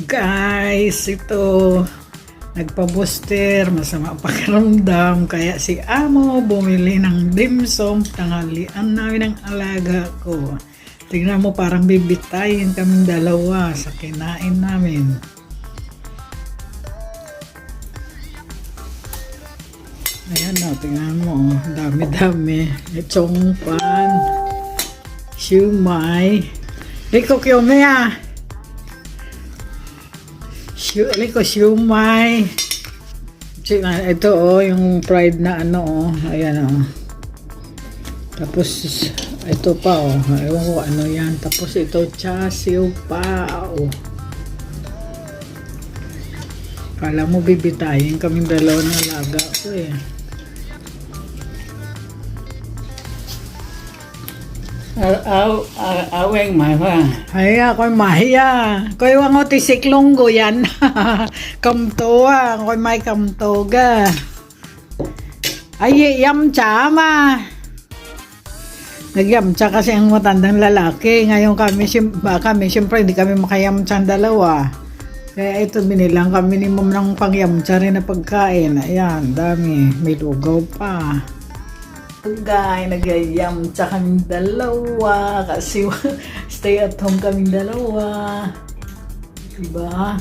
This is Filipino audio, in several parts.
Guys, ito nagpa-booster, masama pakiramdam, kaya si Amo bumili ng dimsum, tanghalian namin ng alaga ko. Tingnan mo, parang bibitayin kaming dalawa sa kinain namin. Ayan na, tingnan mo, dami-dami. Itong pan, siumay. Liko kiyome ah. Liko siumay. Ito oh, yung fried na ano oh. Ayan oh. Tapos ito pa oh. Ewan ko ano yan. Tapos ito chasiw pa oh. Kala mo bibitayin kaming dalawa ng alaga ko eh. Aweng mai pa. Haya, ko'y mahiya. Ko'y wango ti siklonggo yan. Kamto ah. Ko'y may kamto ga. Ay, yamcha ma. Nagyamcha kasi ang matandang lalaki. Ngayon kami siyempre hindi kami makayamcha ang dalawa. Kaya ito binilang kami ni mom ng pangyamcha rin na pagkain. Ayan, dami. May lugaw pa. Guys, nag-yamcha kaming dalawa kasi stay at home kaming dalawa. Diba?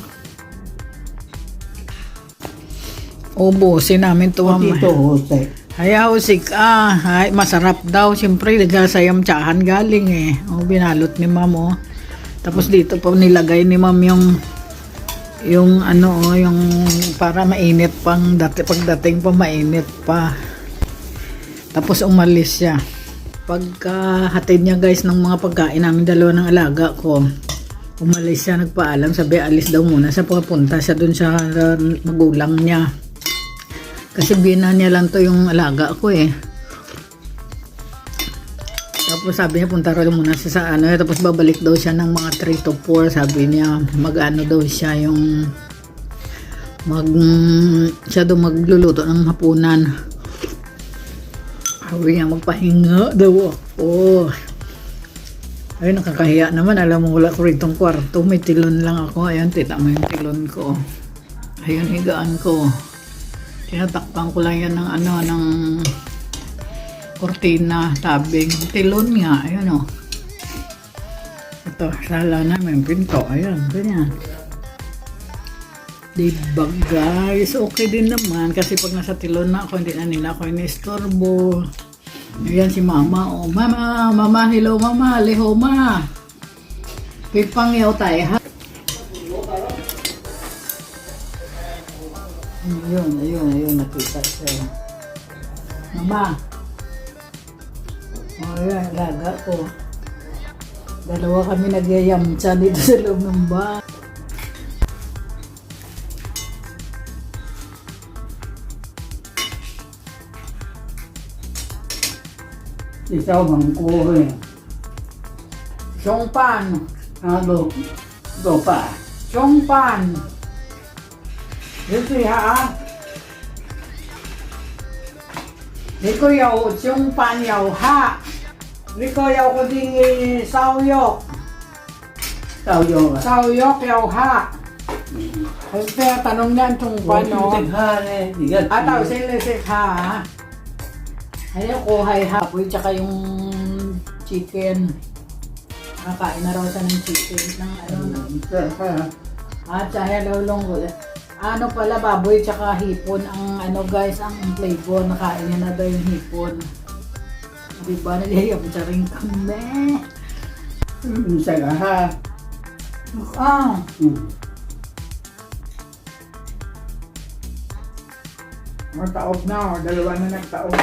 Ubusin namin ito mamaya. Ito husay. Haya, husik Ay, masarap daw. Siyempre, nagsasayamtsahan galing eh. O, binalot ni ma'am oh. Tapos dito pa nilagay ni ma'am yung ano oh, yung para mainit pang pagdating pa mainit pa. Tapos umalis siya. Pagkahatid niya guys ng mga pagkain namin dalawa ng alaga ko, umalis siya, nagpaalam, sabi alis daw muna sa pagpunta siya dun sa magulang niya. Kasi bina niya lang to yung alaga ko eh. Tapos sabi niya punta raw muna siya sa ano, tapos babalik daw siya ng mga 3 to 4, sabi niya mag-ano daw siya yung siya daw magluluto ng hapunan. Sabi niya magpahinga daw ako. Ay, nakakahiya naman. Alam mo, wala ko ritong kwarto. May tilon lang ako. Ayan, tita mo yung tilon ko. Ayun, higaan ko. Tinatakpan ko lang yan ng ano, ng kortina, tabing. Tilon nga. Ayun o. Ito, sala namin. Pinto. Ayun, ganyan. Diba guys, okay din naman kasi pag nasa tilon na ako, hindi na nila ako inistorbo. Ayan si mama, oh mama, hello mama, leho ma. Pipangyaw tayo ha. Ayun, nakita siya. Mama. Oh yan, laga ko. Dalawa kami nagyayamcha dito sa loob ng bahay. Isaw mangko eh. Chong pan. Ano? Pa. Chong pan. Dito ya. Dito yaw chong pan yaw ha. Dito yaw ko ding sawyok. Sawyok yaw ha. Kaya tanong niyan chong pan no. Ataw sila ha. Ayaw ko hay-hapoy tsaka yung chicken. Nakain na raw siya ng chicken ng ano. At tsaka lulong. Ano pala, baboy tsaka hipon ang ano guys, ang flavor. Nakain niya na daw yung hipon. Diba, nagyayamcha rin kami. Isa ka ha. Taob na, dalawa na nagtaob.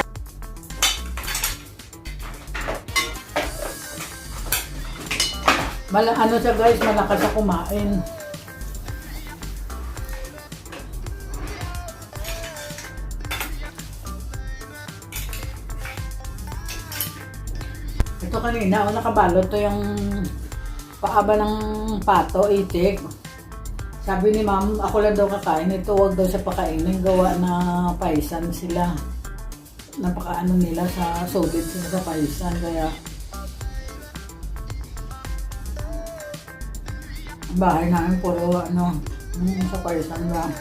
Ano siya guys, malakas siya kumain. Ito kanina, nakabalot to yung paaba ng pato, itik. Sabi ni ma'am, ako lang daw kakain. Ito wag daw siya pakainin, gawa na paisan sila. Napakaano nila sa solid sila sa paisan, kaya bahay namin puro ano, sa paisan lang.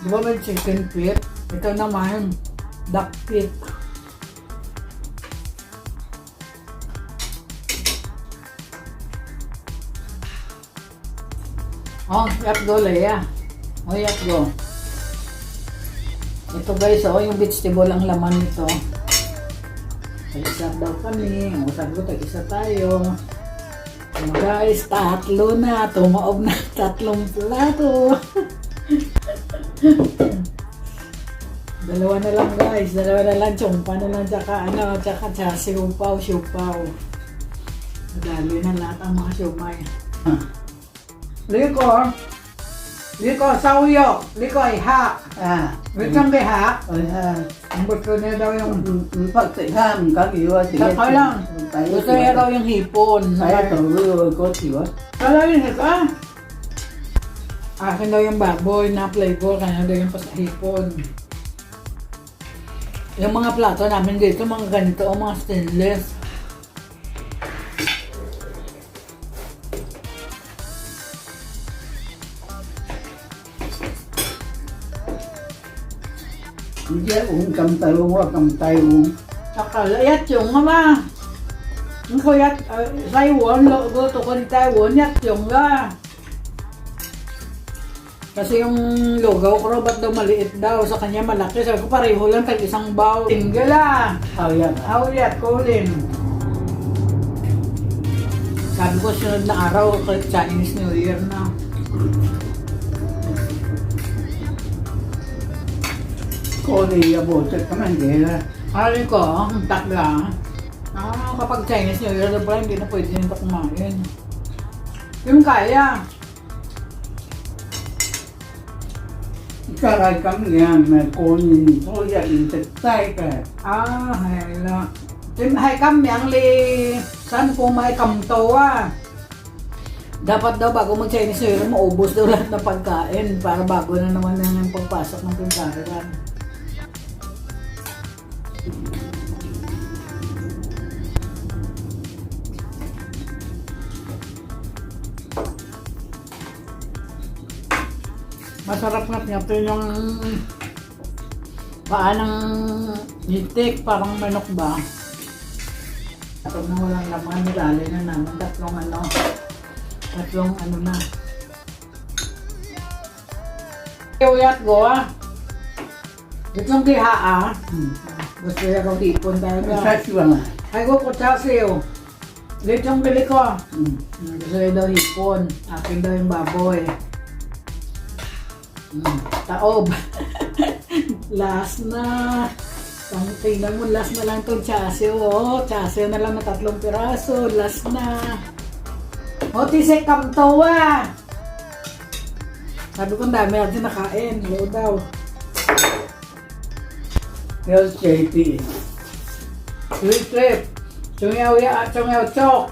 Di ba may chicken feet? Ito naman, duck feet. Oh, yat go, Leia. Oh, yat go. Ito guys, oh, yung vegetable ang laman nito. Tag-isa daw kami. O, sabi ko, tag-isa tayo. So, guys, tatlo na. Tumaob na 3 plato. Dalawa na lang guys. Dalawa na lang. Tsumpa na lang. Tsaka ano, tsaka siupaw. Madali na lahat ang mga siumay. Liko, sauyo. Liko ay ha. Witang kay ha. Ang gusto niya daw yung Phật thị tham có kiểu thì Saka lang. Gusto niya daw yung hipon. Saya tahu có kiểu Kala yun ka. Akin daw yung baboy na flavor. Kanya daw yung hipon. Yung mga plato namin dito, mga ganito o mga stainless. chứ uống cầm tay uống qua cầm tay uống Saka yat yung nga ba? Ang ko yat, say won, go to ko ni tayo won, yat yung nga. Kasi yung lugaw ko, ba't daw maliit daw, sa kanya malaki. Sabi ko pareho lang, tag-isang bowl. Tinggal ah! Hawyat, kulin. Sabi ko sunod na araw, Chinese New Year na. cô thì bổ trợ cái này để là Alin ko, ang takla. Kapag Chinese New Year, diba, hindi na pwede nito kumain. Yung kaya. cái này cắm nhà mà cô nhìn thôi vậy thực tay cả Hay la. Hay kam yang li, saan po may kamto Dapat daw bago mag-Chinese New Year, maubos daw lahat ng pagkain para bago na naman yung pagpasok ng pintaran. Masarap nga ito yung paa ng hitik, parang manok ba? Ito na walang laman, nilali na namin tatlong ano na. Uyat go Itong kiha Gusto niya raw hipon tayo sát chuồng Ay ko kutsa siyo. Itong bili ko. Gusto niya daw hipon. Akin daw yung baboy. Taob. Last na. Tingnan mo, last na lang itong chaseo. Chaseo na lang na 3 piraso. Last na. Tisek kamtawa. Sabi ko ang dami natin nakain. Low daw. theo chế thị Sweet trip. Chungaw chok.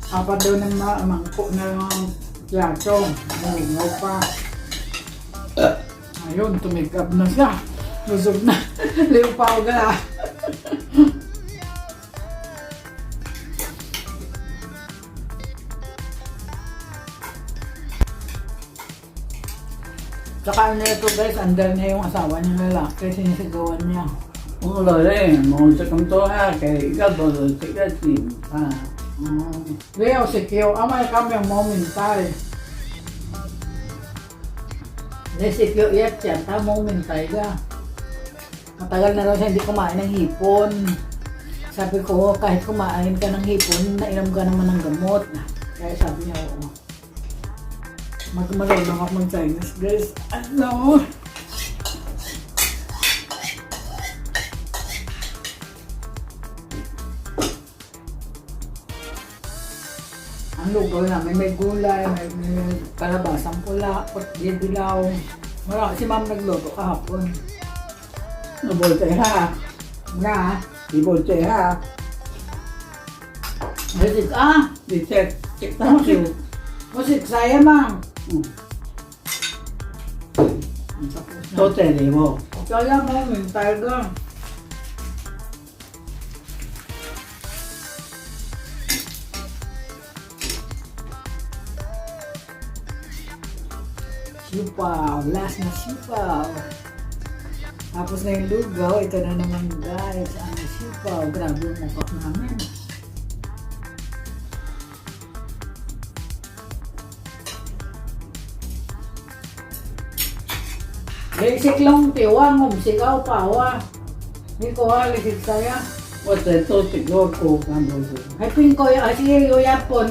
Apat daw ng mangko na plato. Ngaw pa. Ayun, tumigab na siya. Busog na. Liw pa ako gala. Tsaka ano ito guys, under niya yung asawa niya lalaki. Sinisigawan niya. cũng lời đấy một sẽ không tốt ha cái đồ rồi sẽ cái gì Leo, si Kyo, amay kami ang momentay. Si Kyo, yat siya, momentay ka. Matagal na raw siya hindi kumain ng hipon. Sabi ko, kahit kumain ka ng hipon, nainom ka naman ng gamot. Kaya sabi niya, oo. Marunong ako mag-Chinese, guys. Ano? Ang lugaw namin may gulay, may kalabasang pula, dilaw. Marami si ma'am nagluto kahapon. nó bồi chạy ha Nga, thì bồi chạy ha Masik thì chạy chạy tao Masik. chịu Masik saya mang. tốt chạy để bồ Kaya mo, mintay ka. Sipaw. Last na sipaw. Tapos na yung lugaw. Ito na naman guys. Ang sipaw. Grabe yung mukha namin. Basic lang tiwang. Sigaw pawa. Hindi ko halisig saya. What's that? So, siguro ko kamo. Ay pingko. Sige, liat pon.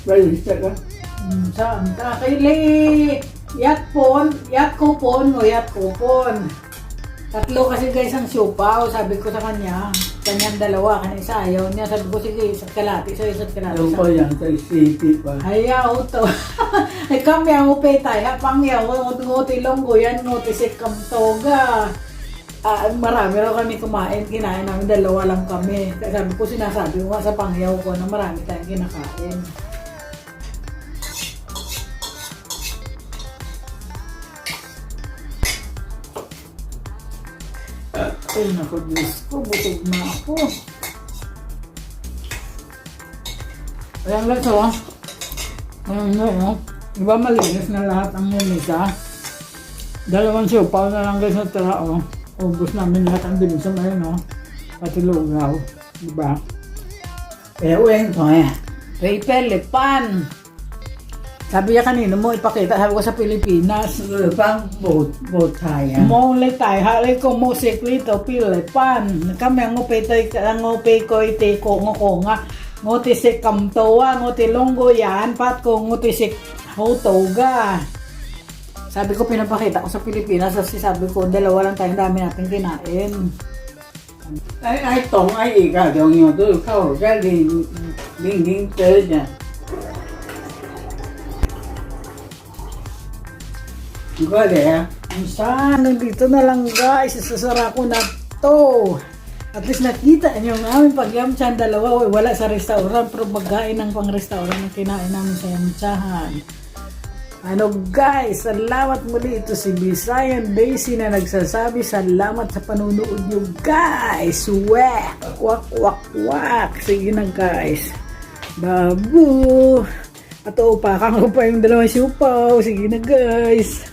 Balista ka? Saan ka? Kay yat ko pon, nguyat ko pon. Tatlo kasi guys ang siupaw. Sabi ko sa kanya, kanyang dalawa, kanya isa ayaw niya. Sabi ko, sige, isa't kalati. So, isa't kalati. Yung pa yan sa city pa. Ayaw to. Ay kami ang upay tayo. Pangyaw, nguti longgo yan, nguti sikam toga. Marami raw kami kumain. Kinain namin, dalawa lang kami. Sabi ko, sinasabi ko nga sa pangyaw ko na marami tayong kinakain. Ay, naku, Diyos ko, busog na ako. Ayan lang ito, Diba malinis na lahat ang minisa? Dalawang siupaw na lang guys na tira, Ubus namin lahat ang binisa ngayon, Pati lugaw. Diba? Ewan ko, Paper Lipan. Sabi niya kanino mo ipakita, sabi ko sa Pilipinas. Pang boat tayo. Mo ulit tayo, halay ko mo siklito, Pilipan. Kami ang ngupay ko iti ko nga. Nguti sik kamtoa, nguti longgo yan, pat ko nguti sik hotoga. Sabi ko pinapakita ko sa Pilipinas, kasi sabi ko dalawa lang tayo, dami natin kinain. Ai tong ai ikaw dong yung doon ikaw galing ding niya. Gole Saan? Nandito na lang guys. Isasara ko na to. At least nakita nyo ang aming pag-yamtsahan dalawa. Wala sa restaurant. Pero magkain ng pang-restaurant na kinain namin sa yamtsahan. Ano guys, salamat muli. Ito si Bisayan Daisy na nagsasabi salamat sa panunood nyo guys. Wak, wak, wak, wak. Sige na guys. Babu. At upakan ko pa yung dalawang siupaw. Sige na guys.